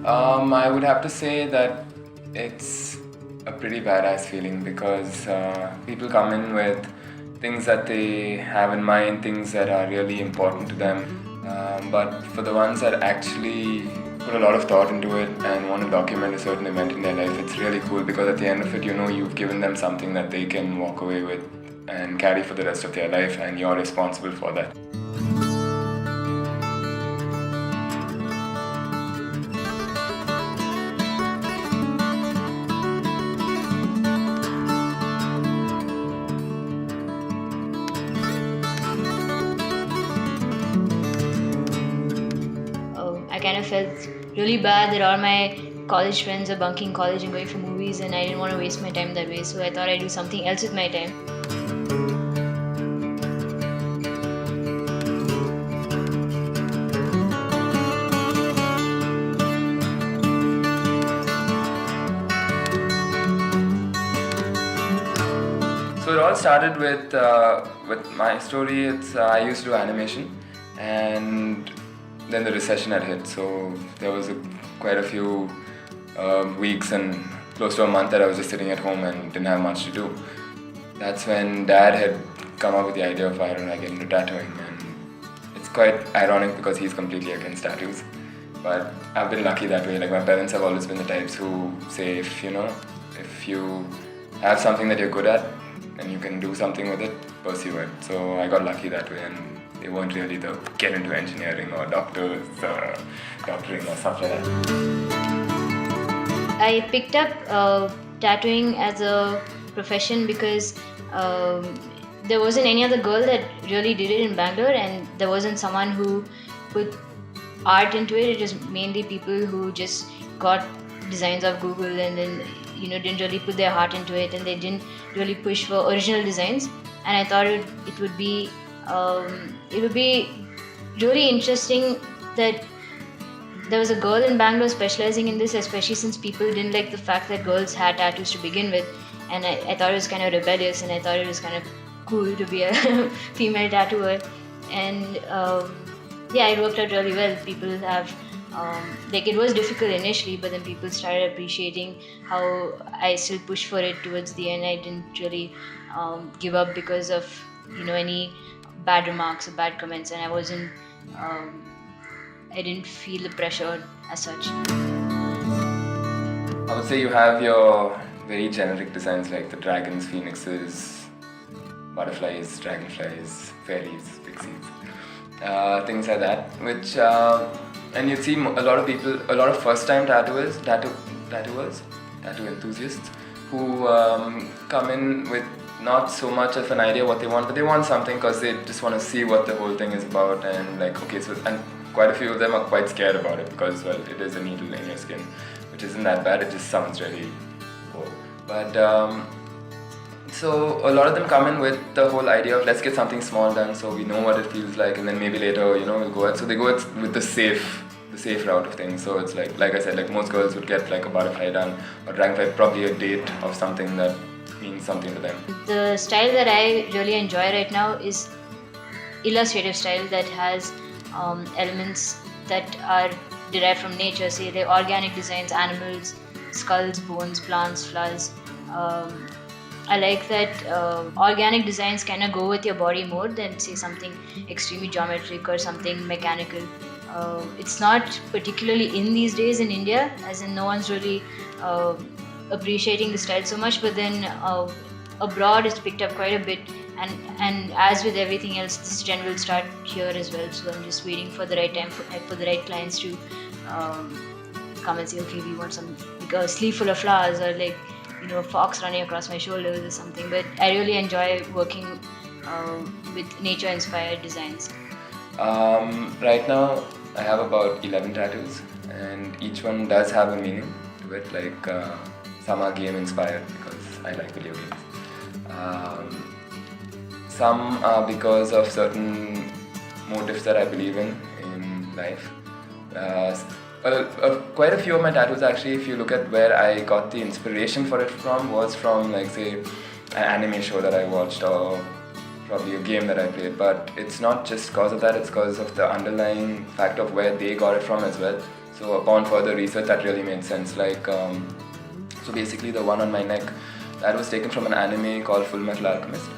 I would have to say that it's a pretty badass feeling because people come in with things that they have in mind, things that are really important to them. But for the ones that actually put a lot of thought into it and want to document a certain event in their life, it's really cool because at the end of it, you've given them something that they can walk away with and carry for the rest of their life, and you're responsible for that. I kind of felt really bad that all my college friends are bunking college and going for movies, and I didn't want to waste my time that way, so I thought I'd do something else with my time. So it all started with my story. It's I used to do animation, and then the recession had hit. So there was quite a few weeks and close to a month that I was just sitting at home and didn't have much to do. That's when Dad had come up with the idea of why don't I get into tattooing, and it's quite ironic because he's completely against tattoos. But I've been lucky that way. Like my parents have always been the types who say if you have something that you're good at and you can do something with it, pursue it. So I got lucky that way, and they weren't really the get into engineering or doctoring or stuff like that. I picked up tattooing as a profession because there wasn't any other girl that really did it in Bangalore, and there wasn't someone who put art into it. It was mainly people who just got designs off Google and then didn't really put their heart into it, and they didn't really push for original designs. And I thought it would be really interesting that there was a girl in Bangalore specializing in this, especially since people didn't like the fact that girls had tattoos to begin with. And I thought it was kind of rebellious, and I thought it was kind of cool to be a female tattooer. And yeah, it worked out really well. People have it was difficult initially, but then people started appreciating how I still pushed for it towards the end. I didn't really give up because of any bad remarks or bad comments, and I didn't feel the pressure as such. I would say you have your very generic designs like the dragons, phoenixes, butterflies, dragonflies, fairies, pixies, things like that. Which and you'd see a lot of people, a lot of first-time tattoo enthusiasts, who come in with not so much of an idea what they want, but they want something because they just want to see what the whole thing is about, and like and quite a few of them are quite scared about it because, well, it is a needle in your skin, which isn't that bad. It just sounds really cool. But so a lot of them come in with the whole idea of let's get something small done so we know what it feels like, and then maybe later we'll go out. So they go with the safe route of things. So it's like I said, like most girls would get like a butterfly done or dragonfly, probably a date of something that means something to them. The style that I really enjoy right now is illustrative style that has elements that are derived from nature, say the organic designs, animals, skulls, bones, plants, flowers. I like that organic designs kind of go with your body more than say something extremely geometric or something mechanical. It's not particularly in these days in India, as in no one's really appreciating the style so much, but then abroad it's picked up quite a bit, and as with everything else, this trend will start here as well. So I'm just waiting for the right time for the right clients to come and say, okay, we want like a sleeve full of flowers, or like a fox running across my shoulders or something. But I really enjoy working with nature inspired designs. Right now I have about 11 tattoos, and each one does have a meaning to it. Like some are game inspired because I like video games. Some are because of certain motives that I believe in life. Quite a few of my tattoos, actually, if you look at where I got the inspiration for it from, was from, like, say, an anime show that I watched, or probably a game that I played. But it's not just because of that, it's because of the underlying fact of where they got it from as well. So upon further research, that really made sense. So basically the one on my neck, that was taken from an anime called Fullmetal Alchemist.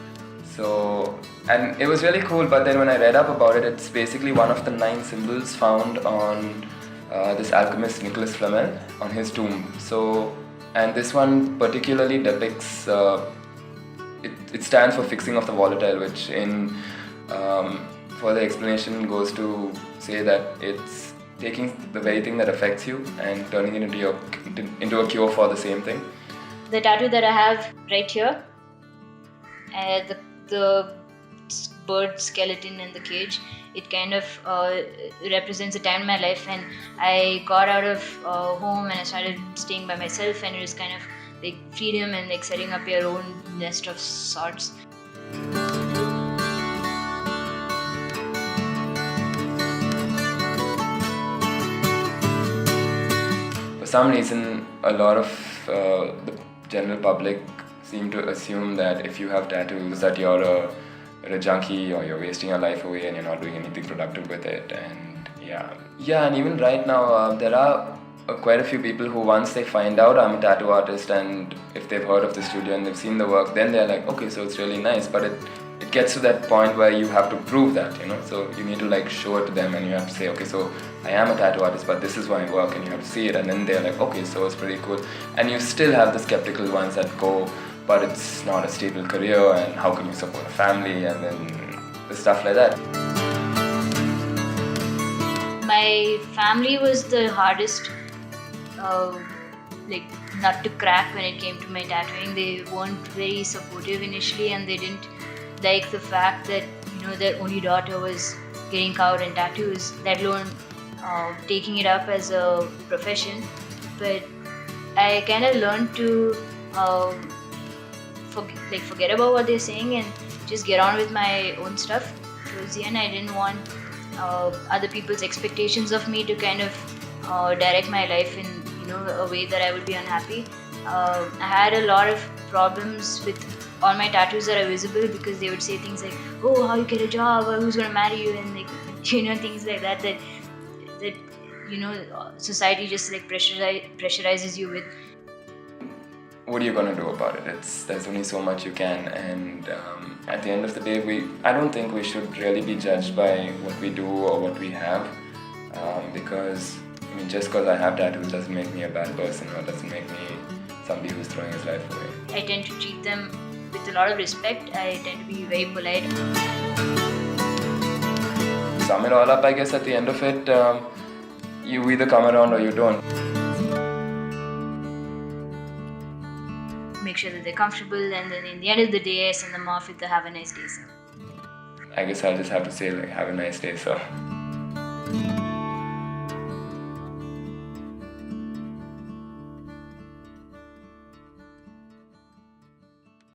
So, and it was really cool, but then when I read up about it, it's basically one of the 9 symbols found on this alchemist Nicholas Flamel on his tomb. So, and this one particularly depicts, it stands for fixing of the volatile, which in further explanation goes to say that it's taking the very thing that affects you and turning it into a cure for the same thing. The tattoo that I have right here, the bird skeleton in the cage, it kind of represents a time in my life when I got out of home and I started staying by myself, and it was kind of like freedom and like setting up your own nest of sorts. For some reason, a lot of the general public seem to assume that if you have tattoos that you're a junkie or you're wasting your life away and you're not doing anything productive with it. And yeah, and even right now there are quite a few people who, once they find out I'm a tattoo artist and if they've heard of the studio and they've seen the work, then they're like, okay, so it's really nice. But it gets to that point where you have to prove that, so you need to like show it to them and you have to say, okay, so I am a tattoo artist, but this is my work, and you have to see it, and then they're like, okay, so it's pretty cool. And you still have the skeptical ones that go, but it's not a stable career, and how can you support a family, and then stuff like that. My family was the hardest nut to crack when it came to my tattooing. They weren't very supportive initially, and they didn't like the fact that their only daughter was getting covered in tattoos, let alone taking it up as a profession. But I kind of learned to forget about what they're saying and just get on with my own stuff. Towards the end, I didn't want other people's expectations of me to kind of direct my life in a way that I would be unhappy. I had a lot of problems with all my tattoos that are visible because they would say things like, "Oh, how you get a job? Or who's gonna marry you?" and things like that society just like pressurizes you with. What are you gonna do about it? There's only so much you can, and at the end of the day, I don't think we should really be judged by what we do or what we have, because just because I have tattoos doesn't make me a bad person or doesn't make me somebody who's throwing his life away. I tend to treat them with a lot of respect. I tend to be very polite. Sum it all up, I guess at the end of it, you either come around or you don't. Make sure that they're comfortable, and then in the end of the day, I send them off with the "Have a nice day, sir." I guess I'll just have to say, have a nice day, sir.